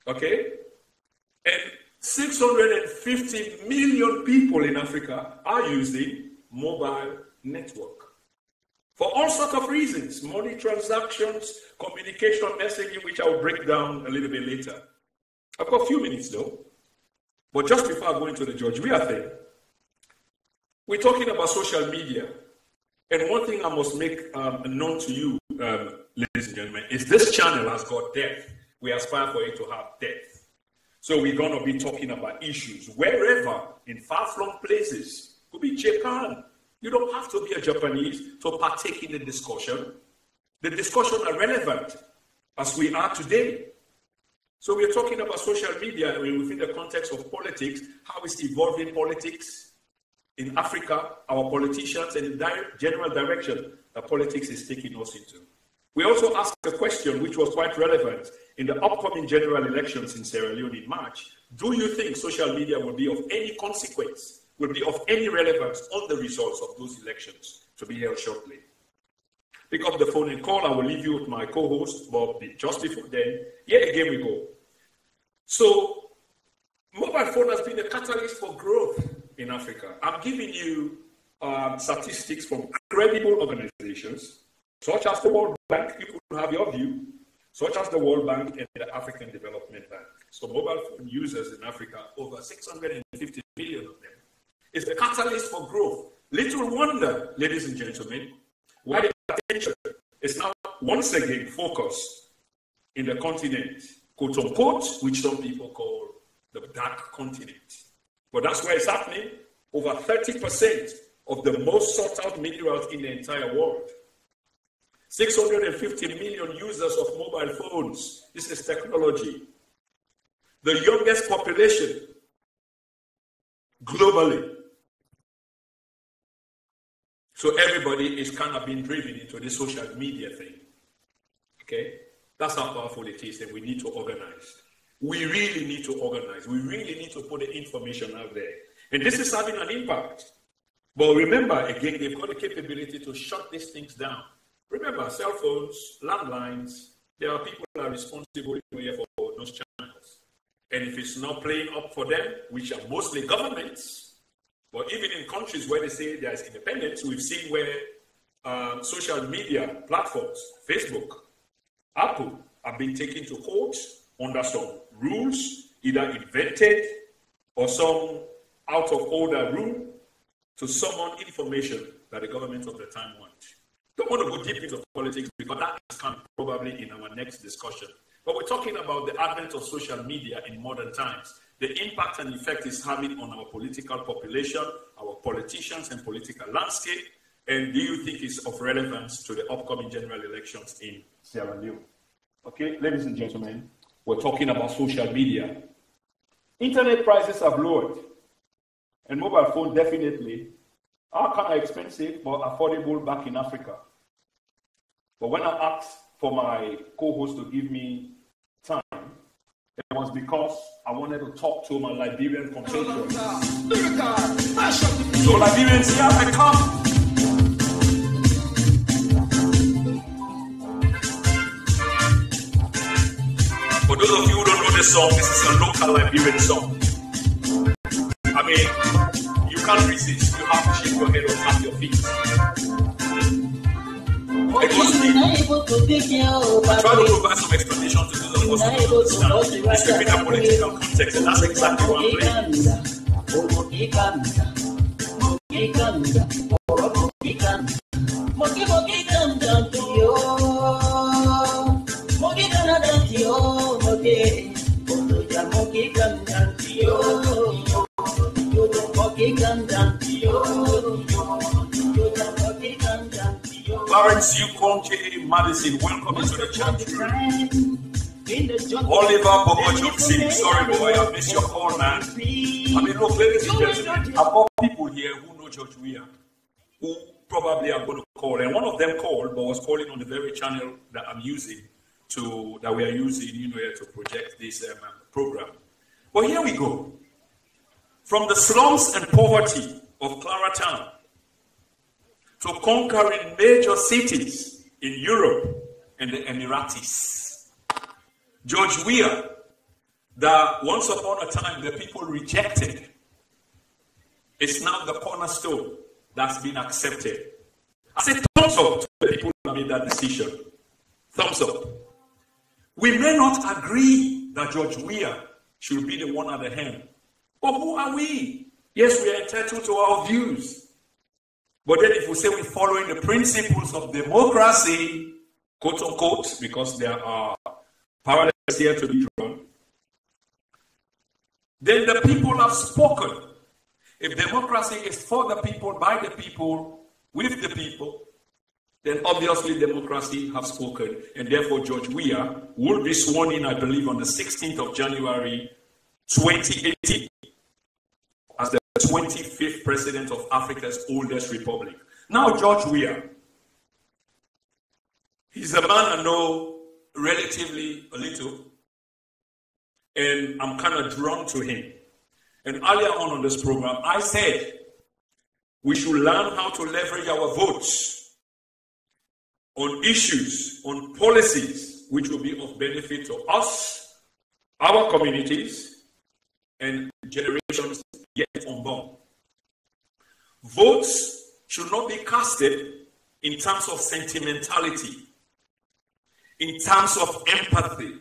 Okay? And 650 million people in Africa are using mobile network. For all sorts of reasons, money transactions, communication, messaging, which I'll break down a little bit later. I've got a few minutes though. But just before I go into the George Weah thing, we're talking about social media. And one thing I must make known to you, ladies and gentlemen, is this channel has got depth. We aspire for it to have depth. So we're going to be talking about issues wherever, in far-flung places. Could be Japan. You don't have to be a Japanese to partake in the discussion. The discussion are relevant as we are today. So we're talking about social media within the context of politics, how it's evolving politics in Africa, our politicians, and the general direction that politics is taking us into. We also asked a question which was quite relevant in the upcoming general elections in Sierra Leone in March. Do you think social media will be of any consequence, will be of any relevance on the results of those elections to be held shortly? Pick up the phone and call. I will leave you with my co-host, Bob. Just before then, yet again we go. So, mobile phone has been a catalyst for growth in Africa. I'm giving you statistics from credible organizations, such as the World Bank. You could have your view, such as the World Bank and the African Development Bank. So, mobile phone users in Africa, over 650 million of them, is the catalyst for growth. Little wonder, ladies and gentlemen, why the attention is now once again focused in the continent, quote unquote, which some people call the dark continent. But that's where it's happening. Over 30% of the most sought out minerals in the entire world. 650 million users of mobile phones. This is technology. The youngest population globally. So everybody is kind of being driven into this social media thing. Okay? That's how powerful it is, and we need to organize. We really need to organize. We really need to put the information out there. And this is having an impact. But remember, again, they've got the capability to shut these things down. Remember, cell phones, landlines, there are people that are responsible for those channels. And if it's not playing up for them, which are mostly governments, but even in countries where they say there's independence, we've seen where social media platforms, Facebook, Apple, have been taken to court under some rules, either invented or some out of order rule to summon information that the government of the time wants. Don't want to go deep into politics because that is kind of probably in our next discussion. But we're talking about the advent of social media in modern times, the impact and effect it's having on our political population, our politicians and political landscape, and do you think it's of relevance to the upcoming general elections in Sierra Leone? Okay, ladies and gentlemen, we're talking about social media. Internet prices have lowered, and mobile phone definitely are kind of expensive but affordable back in Africa. But when I asked for my co-host to give me time, it was because I wanted to talk to my Liberian compatriots. So Liberians, here I come. For those of you who don't know this song, this is a local Liberian song. I mean, you can't resist. You have to shake your head or tap your feet. It was me. I try to provide some explanation to those of us who don't understand this within a political context, and that's exactly what I'm Clarence Yukonje Madison, welcome to the chat room. Oliver Bobo Johnson, sorry boy, I missed your call, man. I mean, look, ladies and gentlemen, I've got people here who know George Weah, who probably are going to call, and one of them called, but was calling on the very channel that I'm using that we are using, to project this program. But here we go. From the slums and poverty of Claratown to conquering major cities in Europe and the Emiratis. George Weah, that once upon a time the people rejected, is now the cornerstone that's been accepted. I say thumbs up to the people who made that decision. Thumbs up. We may not agree that George Weah should be the one at the helm, but who are we? Yes, we are entitled to our views. But then if we say we're following the principles of democracy, quote unquote, because there are parallels here to be drawn, then the people have spoken. If democracy is for the people, by the people, with the people, then obviously democracy has spoken. And therefore George Weah will be sworn in, I believe, on the 16th of January 2018 as the 25th president of Africa's oldest republic. Now, George Weah, he's a man I know relatively a little, and I'm kind of drawn to him. And earlier on this program, I said we should learn how to leverage our votes on issues, on policies, which will be of benefit to us, our communities, and generations yet unborn. Votes should not be casted in terms of sentimentality, in terms of empathy,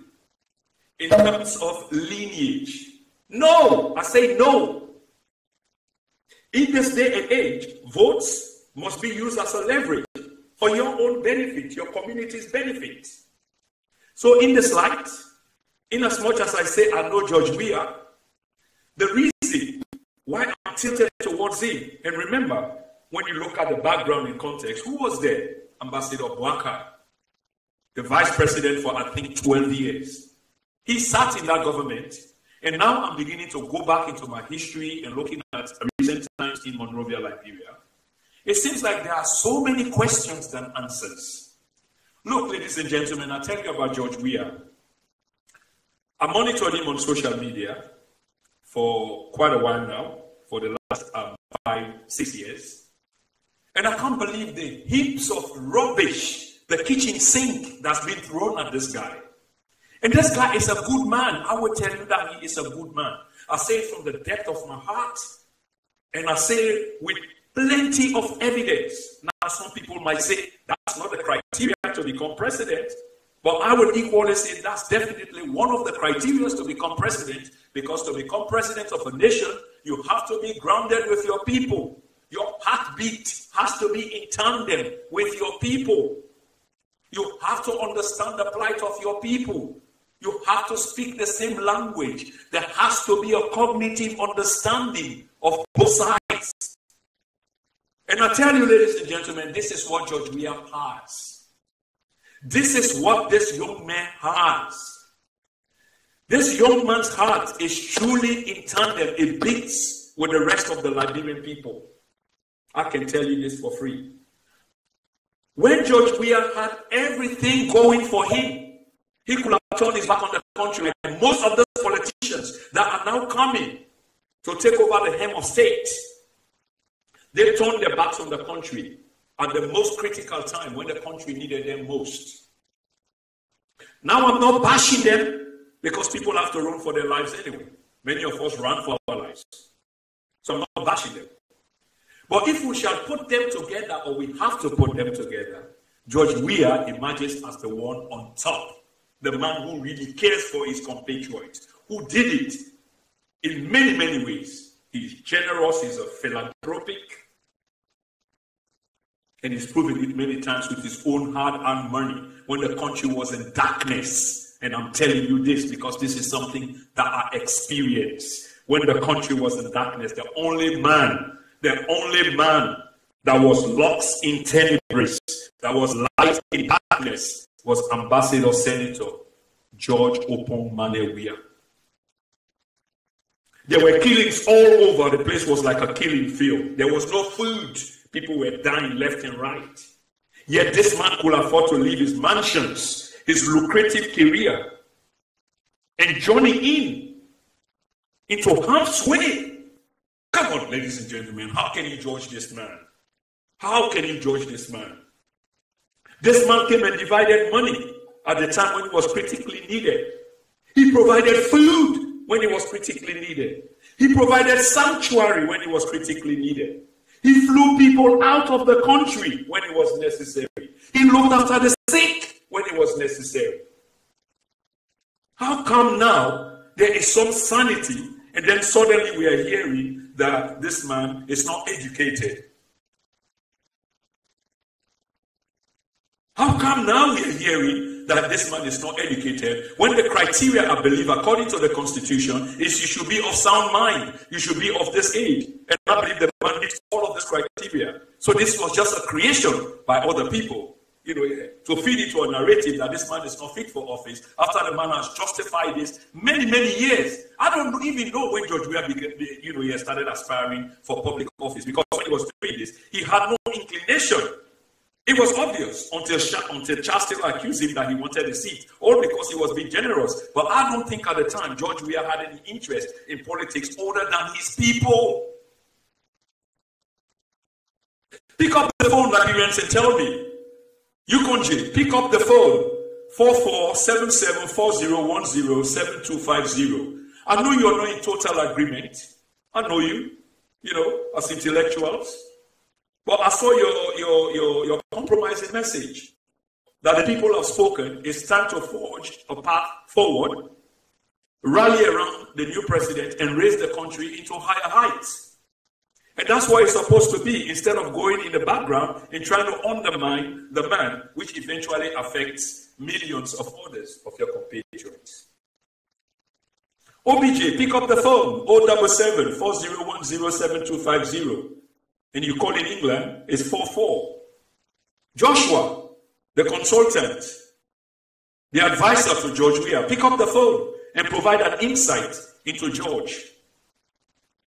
in terms of lineage. No, I say no. In this day and age, votes must be used as a leverage for your own benefit, your community's benefit. So in this light, in as much as I say I know George Weah, the reason why I'm tilted towards him, and remember, when you look at the background in context, who was there? Ambassador Bouaka, the vice president for, I think, 12 years. He sat in that government, and now I'm beginning to go back into my history and looking at recent times in Monrovia, Liberia. It seems like there are so many questions than answers. Look, ladies and gentlemen, I'll tell you about George Weah. I monitored him on social media for quite a while now, for the last 5-6 years. And I can't believe the heaps of rubbish, the kitchen sink that's been thrown at this guy. And this guy is a good man. I will tell you that he is a good man. I say it from the depth of my heart. And I say it with plenty of evidence. Now, some people might say that's not the criteria to become president. But I would equally say that's definitely one of the criteria to become president. Because to become president of a nation, you have to be grounded with your people. Your heartbeat has to be in tandem with your people. You have to understand the plight of your people. You have to speak the same language. There has to be a cognitive understanding of both sides. And I tell you, ladies and gentlemen, this is what George Weah has. This is what this young man has. This young man's heart is truly in tandem. It beats with the rest of the Liberian people. I can tell you this for free. When George Weah had everything going for him, he could have turned his back on the country. And most of those politicians that are now coming to take over the helm of state, they turned their backs on the country at the most critical time when the country needed them most. Now I'm not bashing them because people have to run for their lives anyway. Many of us run for our lives. So I'm not bashing them. But if we shall put them together, or we have to put them together, George Weah emerges as the one on top. The man who really cares for his compatriots, who did it in many, many ways. He's generous, he's a philanthropic, and he's proven it many times with his own hard-earned money when the country was in darkness. And I'm telling you this because this is something that I experienced. When the country was in darkness, the only man that was lost in tenebris, that was light in darkness, was Ambassador Senator George Opon Weah. There were killings all over. The place was like a killing field. There was no food. People were dying left and right. Yet this man could afford to leave his mansions, his lucrative career, and journey into harm's way. Come on, ladies and gentlemen, how can you judge this man? How can you judge this man? This man came and divided money at the time when it was critically needed. He provided food when it was critically needed. He provided sanctuary when it was critically needed. He flew people out of the country when it was necessary. He looked after the sick when it was necessary. How come now there is some sanity and then suddenly we are hearing that this man is not educated? How come now we are hearing that this man is not educated when the criteria, I believe, according to the Constitution, is you should be of sound mind, you should be of this age. And I believe the man meets all of this criteria. So this was just a creation by other people, to feed into a narrative that this man is not fit for office after the man has justified this many, many years. I don't even know when George Weah he started aspiring for public office, because when he was doing this, he had no inclination. It was obvious until Charles Taylor accused him that he wanted a seat, all because he was being generous. But I don't think at the time George Weah had any interest in politics other than his people. Pick up the phone, Liberians, and tell me. Yukonji, pick up the phone. 447740107250. I know you're not in total agreement. I know you, as intellectuals. But I saw your compromising message that the people have spoken. It's time to forge a path forward, rally around the new president, and raise the country into higher heights. And that's what it's supposed to be, instead of going in the background and trying to undermine the man, which eventually affects millions of others of your compatriots. OBJ, pick up the phone, 077-4010-7250. And you call in England, it's 44. Joshua, the consultant, the advisor to George Weah, pick up the phone and provide an insight into George.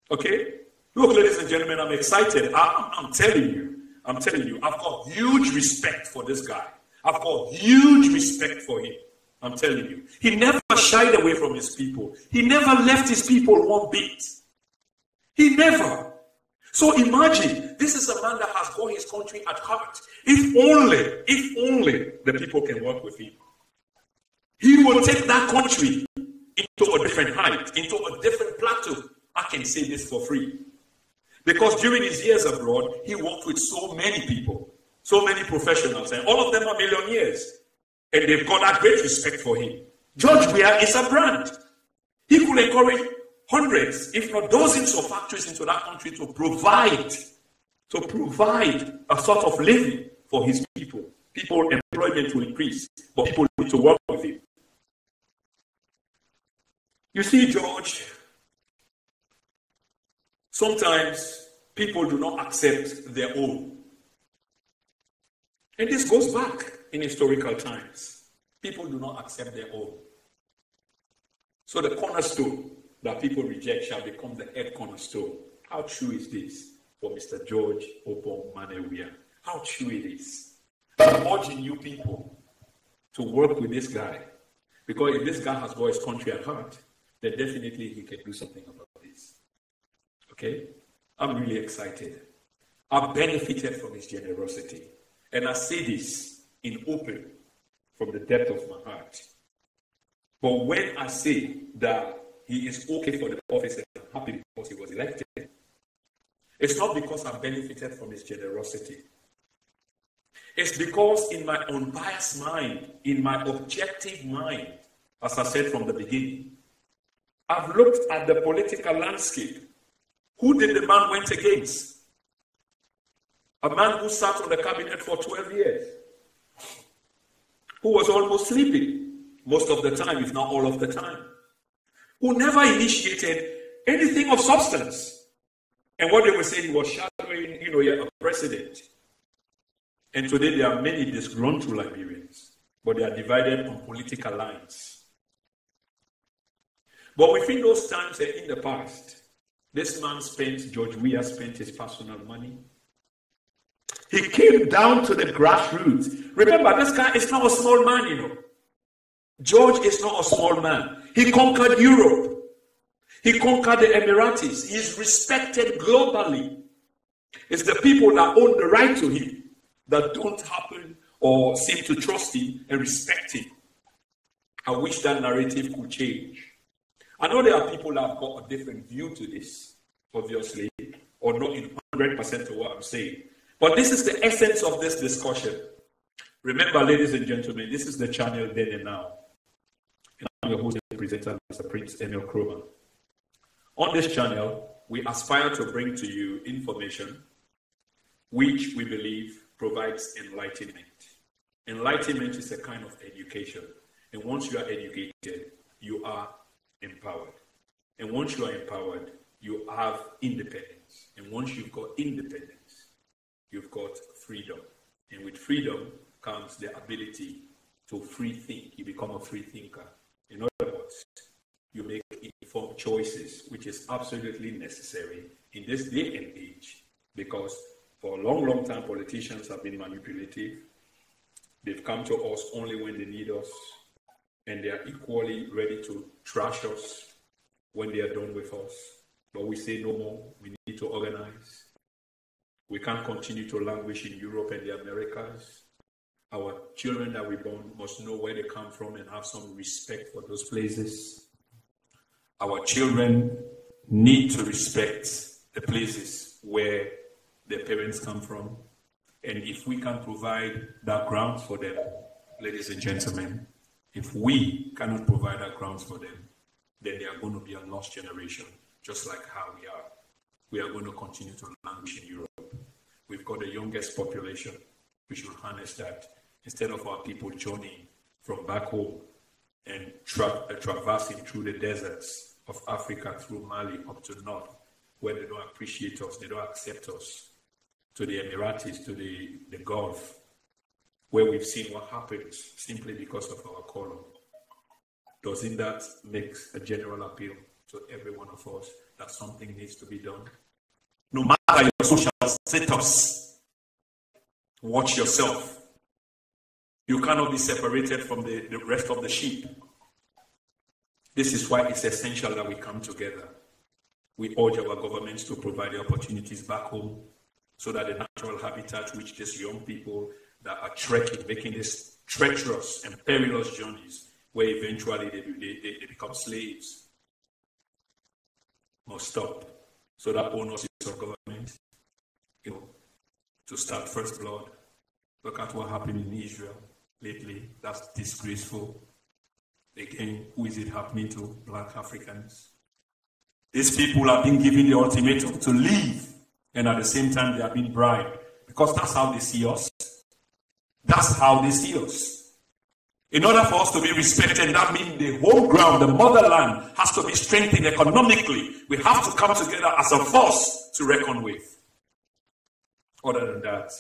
Okay? Look, ladies and gentlemen, I'm excited. I'm telling you, I've got huge respect for this guy. I've got huge respect for him. I'm telling you. He never shied away from his people. He never left his people one bit. He never. So imagine, this is a man that has got his country at heart. If only the people can work with him. He will take that country into a different height, into a different plateau. I can say this for free. Because during his years abroad, he worked with so many people, so many professionals, and all of them are millionaires. And they've got that great respect for him. George Weah is a brand. He could encourage hundreds, if not dozens of factories into that country to provide a sort of living for his people. People employment will increase, but people need to work with him. You see, George, sometimes people do not accept their own. And this goes back in historical times. People do not accept their own. So the cornerstone that people reject shall become the head cornerstone. How true is this for Mr. George Oppong Manneh Weah? How true it is. I'm urging you people to work with this guy. Because if this guy has got his country at heart, then definitely he can do something about this. Okay? I'm really excited. I've benefited from his generosity. And I say this in open from the depth of my heart. But when I say that he is okay for the office and I'm happy because he was elected, it's not because I benefited from his generosity. It's because in my unbiased mind, in my objective mind, as I said from the beginning, I've looked at the political landscape. Who did the man went against? A man who sat on the cabinet for 12 years, who was almost sleeping most of the time, if not all of the time, who never initiated anything of substance. And what they were saying, he was shadowing, a president. And today there are many disgruntled Liberians, but they are divided on political lines. But within those times and in the past, this man George Weah spent his personal money. He came down to the grassroots. Remember, this guy is not a small man, George is not a small man. He conquered Europe. He conquered the Emiratis. He is respected globally. It's the people that own the right to him that don't happen or seem to trust him and respect him. I wish that narrative could change. I know there are people that have got a different view to this, obviously, or not in 100% of what I'm saying. But this is the essence of this discussion. Remember, ladies and gentlemen, this is the channel Then and Now. And I'm your host and presenter, Mr. Prince Emil Kromer. On this channel, we aspire to bring to you information which we believe provides enlightenment. Enlightenment is a kind of education. And once you are educated, you are empowered. And once you are empowered, you have independence. And once you've got independence, you've got freedom. And with freedom comes the ability to free think. You become a free thinker. In other words, you make informed choices, which is absolutely necessary in this day and age, because for a long, long time, politicians have been manipulative. They've come to us only when they need us, and they are equally ready to trash us when they are done with us. But we say no more. We need to organize. We can't continue to languish in Europe and the Americas. Our children that we born must know where they come from and have some respect for those places. Our children need to respect the places where their parents come from. And if we can provide that ground for them, ladies and gentlemen, if we cannot provide that grounds for them, then they are going to be a lost generation, just like how we are. We are going to continue to languish in Europe. We've got the youngest population. We should harness that. Instead of our people journeying from back home and traversing through the deserts of Africa, through Mali, up to north, where they don't appreciate us, they don't accept us, to the Emiratis, to the Gulf, where we've seen what happens simply because of our color. Doesn't that make a general appeal to every one of us that something needs to be done? No matter your social status, watch yourself. You cannot be separated from the rest of the sheep. This is why it's essential that we come together. We urge our governments to provide the opportunities back home so that the natural habitat which these young people that are trekking, making these treacherous and perilous journeys, where eventually they become slaves, must stop. So that owners of government, to start first blood. Look at what happened in Israel lately. That's disgraceful. Again, who is it happening to? Black Africans. These people have been given the ultimatum to leave, and at the same time they have been bribed, because that's how they see us. That's how they see us. In order for us to be respected, that means the home ground, the motherland, has to be strengthened economically. We have to come together as a force to reckon with. Other than that,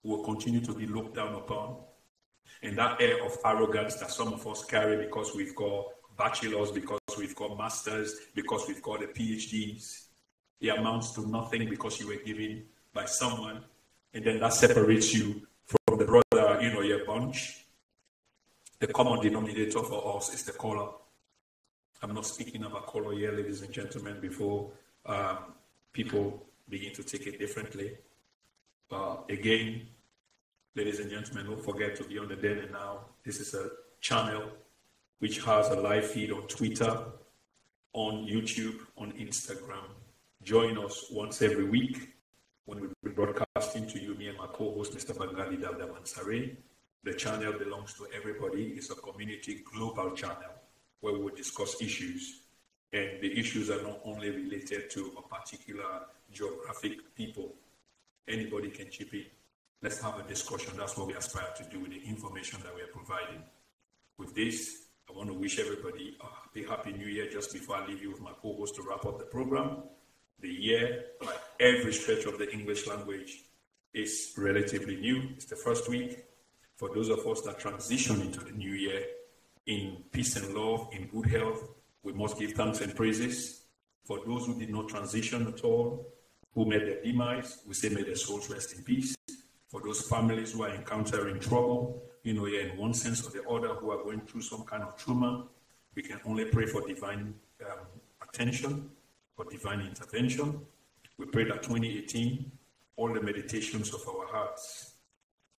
we will continue to be looked down upon. And that air of arrogance that some of us carry because we've got bachelors, because we've got masters, because we've got the PhDs, it amounts to nothing because you were given by someone. And then that separates you from the brother, your bunch. The common denominator for us is the color. I'm not speaking about color here, ladies and gentlemen, before people begin to take it differently. Again, ladies and gentlemen, don't forget to be on the Then and Now. This is a channel which has a live feed on Twitter, on YouTube, on Instagram. Join us once every week when we'll be broadcasting to you, me and my co-host, Mr. Bangali Davda Mansare. The channel belongs to everybody. It's a community global channel where we will discuss issues. And the issues are not only related to a particular geographic people. Anybody can chip in. Let's have a discussion. That's what we aspire to do with the information that we are providing. With this, I want to wish everybody a happy new year just before I leave you with my co-host to wrap up the program. The year, like every stretch of the English language, is relatively new. It's the first week. For those of us that transition into the new year in peace and love, in good health, we must give thanks and praises. For those who did not transition at all, who met their demise, we say may their souls rest in peace. For those families who are encountering trouble, in one sense or the other, who are going through some kind of trauma, we can only pray for divine attention, for divine intervention. We pray that 2018, all the meditations of our hearts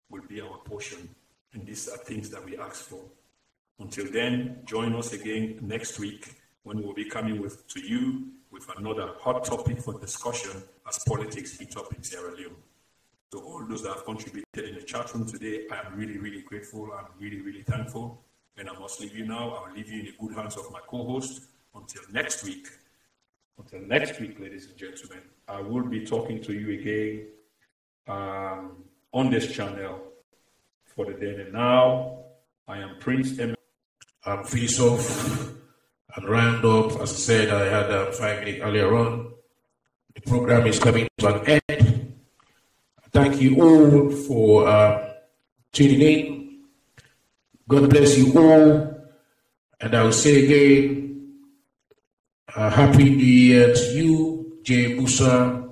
will be our portion. And these are things that we ask for. Until then, join us again next week when we'll be coming to you with another hot topic for discussion as politics heat up in Sierra Leone. So all those that have contributed in the chat room today, I am really, really grateful. I'm really, really thankful. And I must leave you now. I'll leave you in the good hands of my co-host. Until next week, ladies and gentlemen, I will be talking to you again on this channel for the Then and Now. I am Prince M. I'm Finish Off and round up. As I said, I had 5 minutes earlier on. The program is coming to an end. Thank you all for tuning in. God bless you all. And I will say again, Happy New Year to you, Jay Musa,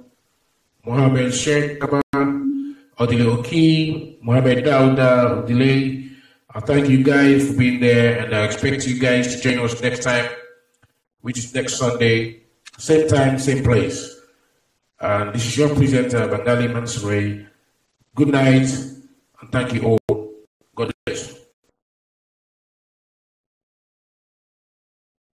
Mohammed Sheikh Odile Oki, Mohammed Dauda Odile. I thank you guys for being there, and I expect you guys to join us next time, which is next Sunday, same time, same place. And this is your presenter, Bangali Mansure. Good night, and thank you all.